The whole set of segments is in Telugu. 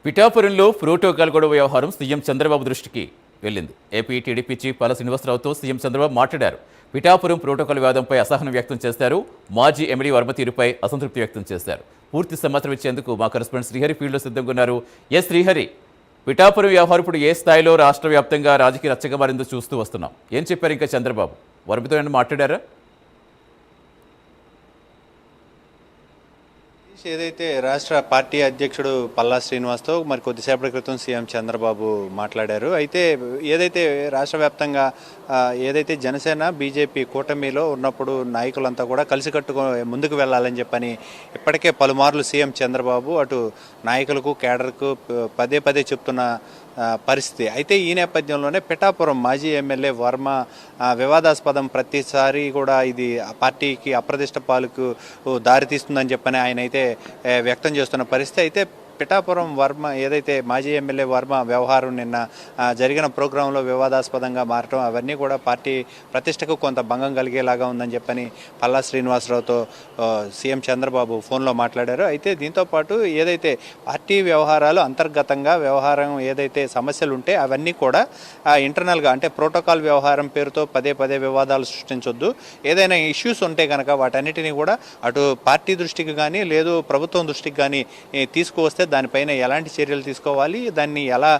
పిఠాపురంలో ప్రోటోకాల్ గొడవ వ్యవహారం సీఎం చంద్రబాబు దృష్టికి వెళ్ళింది. ఏపీ టీడీపీ చీఫ్ పల్ల శ్రీనివాసరావుతో సీఎం చంద్రబాబు మాట్లాడారు. పిఠాపురం ప్రోటోకాల్ వివాదంపై అసహనం వ్యక్తం చేశారు. మాజీ ఎమ్మెల్యే వర్మ తీరుపై అసంతృప్తి వ్యక్తం చేశారు. పూర్తి సమాచారం ఇచ్చేందుకు మా కరెస్పాండెంట్ శ్రీహరి ఫీల్డ్లో సిద్ధంగా ఉన్నారు. శ్రీహరి, పిఠాపురం వ్యవహారం ఇప్పుడు ఏ స్థాయిలో రాష్ట్ర వ్యాప్తంగా రాజకీయ రచ్చగా మారిందో చూస్తూ వస్తున్నాం. ఏం చెప్పారు ఇంకా చంద్రబాబు? వర్మతో ఏమైనా మాట్లాడారా? ఏదైతే రాష్ట్ర పార్టీ అధ్యక్షుడు పల్లా శ్రీనివాస్తో మరి కొద్దిసేపటి క్రితం సీఎం చంద్రబాబు మాట్లాడారు. అయితే ఏదైతే రాష్ట్ర వ్యాప్తంగా ఏదైతే జనసేన బీజేపీ కూటమిలో ఉన్నప్పుడు నాయకులంతా కూడా కలిసికట్టుగా ముందుకు వెళ్ళాలని చెప్పని ఇప్పటికే పలుమార్లు సీఎం చంద్రబాబు అటు నాయకులకు కేడర్కు పదే పదే చెప్తున్న పరిస్థితి. అయితే ఈ నేపథ్యంలోనే పిఠాపురం మాజీ ఎమ్మెల్యే వర్మ వివాదాస్పదం ప్రతిసారి కూడా ఇది పార్టీకి అప్రదిష్ట పాలకు దారితీస్తుందని చెప్పని ఆయన అయితే వ్యక్తం చేస్తున్న పరిస్థితి. అయితే పిఠాపురం వర్మ ఏదైతే మాజీ ఎమ్మెల్యే వర్మ వ్యవహారం నిన్న జరిగిన ప్రోగ్రాంలో వివాదాస్పదంగా మారటం అవన్నీ కూడా పార్టీ ప్రతిష్టకు కొంత భంగం కలిగేలాగా ఉందని చెప్పని పల్లా శ్రీనివాసరావుతో సీఎం చంద్రబాబు ఫోన్లో మాట్లాడారు. అయితే దీంతోపాటు ఏదైతే పార్టీ వ్యవహారాలు అంతర్గతంగా వ్యవహారం ఏదైతే సమస్యలు ఉంటే అవన్నీ కూడా ఇంటర్నల్గా అంటే ప్రోటోకాల్ వ్యవహారం పేరుతో పదే పదే వివాదాలు సృష్టించొద్దు. ఏదైనా ఇష్యూస్ ఉంటే కనుక వాటన్నిటినీ కూడా అటు పార్టీ దృష్టికి కానీ లేదు ప్రభుత్వం దృష్టికి కానీ తీసుకువస్తే దానిపైన ఎలాంటి చర్యలు తీసుకోవాలి, దాన్ని ఎలా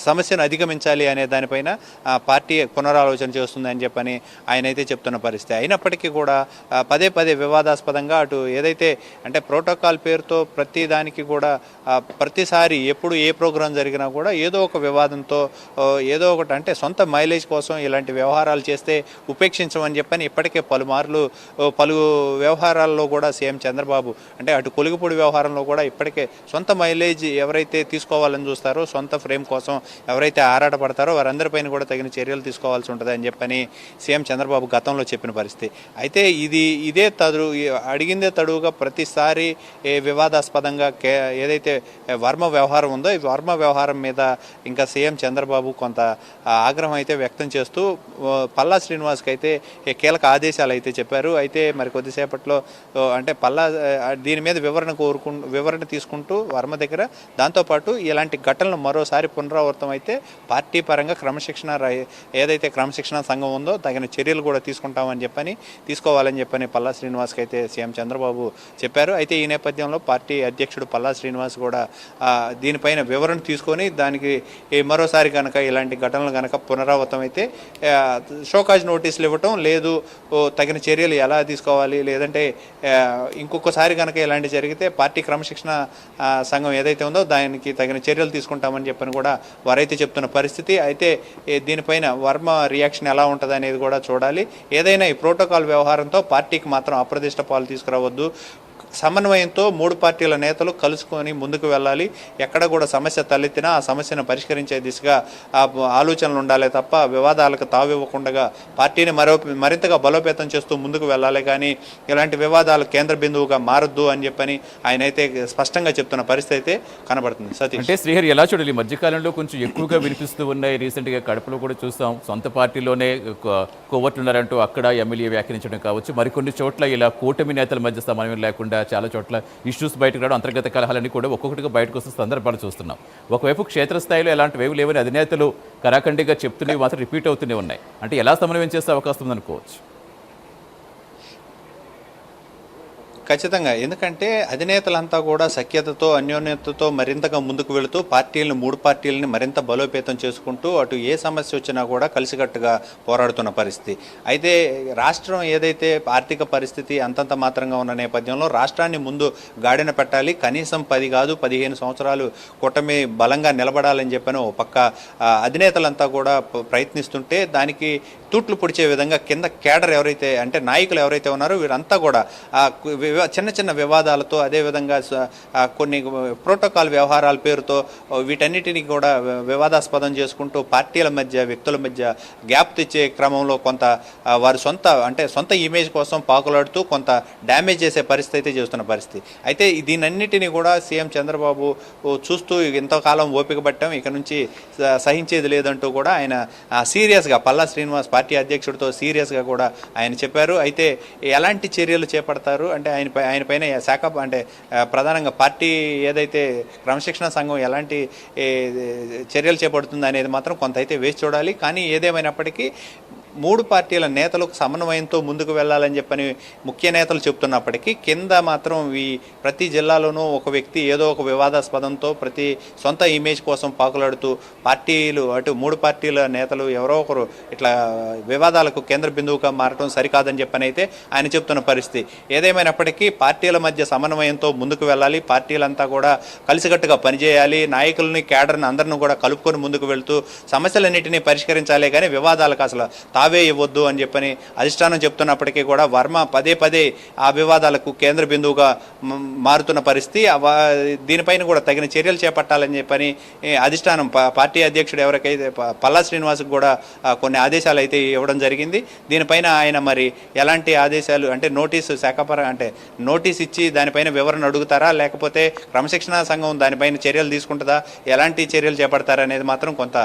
సమస్యను అధిగమించాలి అనే దానిపైన పార్టీ పునరాలోచన చేస్తుంది అని చెప్పని ఆయన అయితే చెప్తున్న పరిస్థితి. అయినప్పటికీ కూడా పదే పదే వివాదాస్పదంగా అటు ఏదైతే అంటే ప్రోటోకాల్ పేరుతో ప్రతి దానికి కూడా ప్రతిసారి ఎప్పుడు ఏ ప్రోగ్రాం జరిగినా కూడా ఏదో ఒక వివాదంతో ఏదో ఒకటి అంటే సొంత మైలేజ్ కోసం ఇలాంటి వ్యవహారాలు చేస్తే ఉపేక్షించమని చెప్పని ఇప్పటికే పలు వ్యవహారాల్లో కూడా సీఎం చంద్రబాబు అంటే అటు కొలుగుపూడి వ్యవహారంలో కూడా ఇప్పటికే సొంత మైలేజ్ ఎవరైతే తీసుకోవాలని చూస్తారో సొంత ఫ్రేమ్ కోసం ఎవరైతే ఆరాటపడతారో వారందరిపైన కూడా తగిన చర్యలు తీసుకోవాల్సి ఉంటుంది అని చెప్పని సీఎం చంద్రబాబు గతంలో చెప్పిన పరిస్థితి. అయితే ఇదే అడిగిందే తడువుగా ప్రతిసారి వివాదాస్పదంగా ఏదైతే వర్మ వ్యవహారం ఉందో ఈ వర్మ వ్యవహారం మీద ఇంకా సీఎం చంద్రబాబు కొంత ఆగ్రహం అయితే వ్యక్తం చేస్తూ పల్లా శ్రీనివాస్కి అయితే కీలక ఆదేశాలు అయితే చెప్పారు. అయితే మరి కొద్దిసేపట్లో అంటే పల్లా దీని మీద వివరణ తీసుకుంటూ వర్మ దగ్గర దాంతోపాటు ఇలాంటి ఘటనలు మరోసారి పునరావృతం అయితే పార్టీ పరంగా ఏదైతే క్రమశిక్షణ సంఘం ఉందో తగిన చర్యలు కూడా తీసుకోవాలని చెప్పని పల్లా శ్రీనివాస్కి అయితే సీఎం చంద్రబాబు చెప్పారు. అయితే ఈ నేపథ్యంలో పార్టీ అధ్యక్షుడు పల్లా శ్రీనివాస్ కూడా దీనిపైన వివరణ తీసుకొని దానికి మరోసారి కనుక ఇలాంటి ఘటనలు కనుక పునరావృతం అయితే షోకాజ్ నోటీసులు ఇవ్వటం లేదు, తగిన చర్యలు ఎలా తీసుకోవాలి, లేదంటే ఇంకొకసారి కనుక ఇలాంటి జరిగితే పార్టీ క్రమశిక్షణ సంఘం ఏదైతే ఉందో దానికి తగిన చర్యలు తీసుకుంటామని చెప్పని కూడా వారైతే చెప్తున్న పరిస్థితి. అయితే దీనిపైన వర్మ రియాక్షన్ ఎలా ఉంటుంది అనేది కూడా చూడాలి. ఏదైనా ఈ ప్రోటోకాల్ వ్యవహారంతో పార్టీకి మాత్రం అప్రదిష్ట పాలు తీసుకురావద్దు. సమన్వయంతో మూడు పార్టీల నేతలు కలుసుకొని ముందుకు వెళ్ళాలి. ఎక్కడ కూడా సమస్య తలెత్తినా ఆ సమస్యను పరిష్కరించే దిశగా ఆలోచనలు ఉండాలి తప్ప వివాదాలకు తావివ్వకుండా పార్టీని మరింతగా బలోపేతం చేస్తూ ముందుకు వెళ్ళాలి. కానీ ఇలాంటి వివాదాలు కేంద్ర బిందువుగా మారొద్దు అని చెప్పని ఆయన అయితే స్పష్టంగా చెప్తున్న పరిస్థితి అయితే కనబడుతుంది. సతీష్, అంటే శ్రీహరి ఎలా చూడాలి? ఈ మధ్యకాలంలో కొంచెం ఎక్కువగా వినిపిస్తూ ఉన్నాయి. రీసెంట్గా కడపలో కూడా చూస్తాం, సొంత పార్టీలోనే కొవ్వట్లున్నారంటూ అక్కడ ఎమ్మెల్యే వ్యాఖ్యానించడం కావచ్చు. మరికొన్ని చోట్ల ఇలా కూటమి నేతల మధ్య సమన్వయం లేకుండా చాలా చోట్ల ఇష్యూస్ బయటకు రావడం, అంతర్గత కలహాలన్నీ కూడా ఒక్కొక్కటిగా బయటకు వస్తున్న సందర్భాలు చూస్తున్నాం. ఒకవైపు క్షేత్రస్థాయిలో ఎలాంటివేవి లేవని అధినేతలు కరాఖండిగా చెప్తూనే మాత్రం రిపీట్ అవుతూనే ఉన్నాయి. అంటే ఎలా సమన్వయం చేసే అవకాశం ఉందనుకోవచ్చు? ఖచ్చితంగా, ఎందుకంటే అధినేతలంతా కూడా సఖ్యతతో అన్యోన్యతతో మరింతగా ముందుకు వెళుతూ మూడు పార్టీలని మరింత బలోపేతం చేసుకుంటూ అటు ఏ సమస్య వచ్చినా కూడా కలిసికట్టుగా పోరాడుతున్న పరిస్థితి. అయితే రాష్ట్రం ఏదైతే ఆర్థిక పరిస్థితి అంతంత మాత్రంగా ఉన్న నేపథ్యంలో రాష్ట్రాన్ని ముందు గాడిన పెట్టాలి, కనీసం 10 కాదు 15 సంవత్సరాలు కూటమి బలంగా నిలబడాలని చెప్పని ఓ పక్క అధినేతలంతా కూడా ప్రయత్నిస్తుంటే దానికి తూట్లు పొడిచే విధంగా కింద కేడర్ ఎవరైతే అంటే నాయకులు ఎవరైతే ఉన్నారో వీరంతా కూడా చిన్న చిన్న వివాదాలతో అదేవిధంగా కొన్ని ప్రోటోకాల్ వ్యవహారాల పేరుతో వీటన్నిటినీ కూడా వివాదాస్పదం చేసుకుంటూ పార్టీల మధ్య వ్యక్తుల మధ్య గ్యాప్ తెచ్చే క్రమంలో కొంత వారి సొంత ఇమేజ్ కోసం పాకులాడుతూ కొంత డ్యామేజ్ చేసే పరిస్థితి అయితే చేస్తున్న పరిస్థితి. అయితే దీనన్నిటినీ కూడా సీఎం చంద్రబాబు చూస్తూ ఇంతకాలం ఓపిక పట్టాం, ఇక నుంచి సహించేది లేదంటూ కూడా ఆయన సీరియస్గా పల్లా శ్రీనివాస్ పార్టీ అధ్యక్షుడితో సీరియస్గా కూడా ఆయన చెప్పారు. అయితే ఎలాంటి చర్యలు చేపడతారు అంటే ఆయన ఆయన పైన శాఖ అంటే ప్రధానంగా పార్టీ ఏదైతే క్రమశిక్షణ సంఘం ఎలాంటి చర్యలు చేపడుతుంది అనేది మాత్రం కొంత అయితే వేచి చూడాలి. కానీ ఏదేమైనప్పటికీ 3 పార్టీల నేతలకు సమన్వయంతో ముందుకు వెళ్ళాలని చెప్పని ముఖ్య నేతలు చెప్తున్నప్పటికీ కింద మాత్రం ప్రతి జిల్లాలోనూ ఒక వ్యక్తి ఏదో ఒక వివాదాస్పదంతో ప్రతి సొంత ఇమేజ్ కోసం పాకులాడుతూ పార్టీలు అటు 3 పార్టీల నేతలు ఎవరో ఒకరు ఇట్లా వివాదాలకు కేంద్ర బిందువుగా మారటం సరికాదని చెప్పని అయితే ఆయన చెప్తున్న పరిస్థితి. ఏదేమైనప్పటికీ పార్టీల మధ్య సమన్వయంతో ముందుకు వెళ్ళాలి, పార్టీలంతా కూడా కలిసికట్టుగా పనిచేయాలి, నాయకులని కేడర్ని అందరిని కూడా కలుపుకొని ముందుకు వెళ్తూ సమస్యలన్నింటినీ పరిష్కరించాలి, కానీ వివాదాలకు అసలు తావే ఇవ్వద్దు అని చెప్పని అధిష్టానం చెప్తున్నప్పటికీ కూడా వర్మ పదే పదే ఆ వివాదాలకు కేంద్ర బిందువుగా మారుతున్న పరిస్థితి. దీనిపైన కూడా తగిన చర్యలు చేపట్టాలని చెప్పని అధిష్టానం పార్టీ అధ్యక్షుడు ఎవరికైతే పల్లా శ్రీనివాస్కి కూడా కొన్ని ఆదేశాలు అయితే ఇవ్వడం జరిగింది. దీనిపైన ఆయన మరి ఎలాంటి ఆదేశాలు అంటే నోటీసు అంటే నోటీస్ ఇచ్చి దానిపైన వివరణ అడుగుతారా, లేకపోతే క్రమశిక్షణా సంఘం దానిపైన చర్యలు తీసుకుంటుందా, ఎలాంటి చర్యలు చేపడతారా అనేది మాత్రం కొంత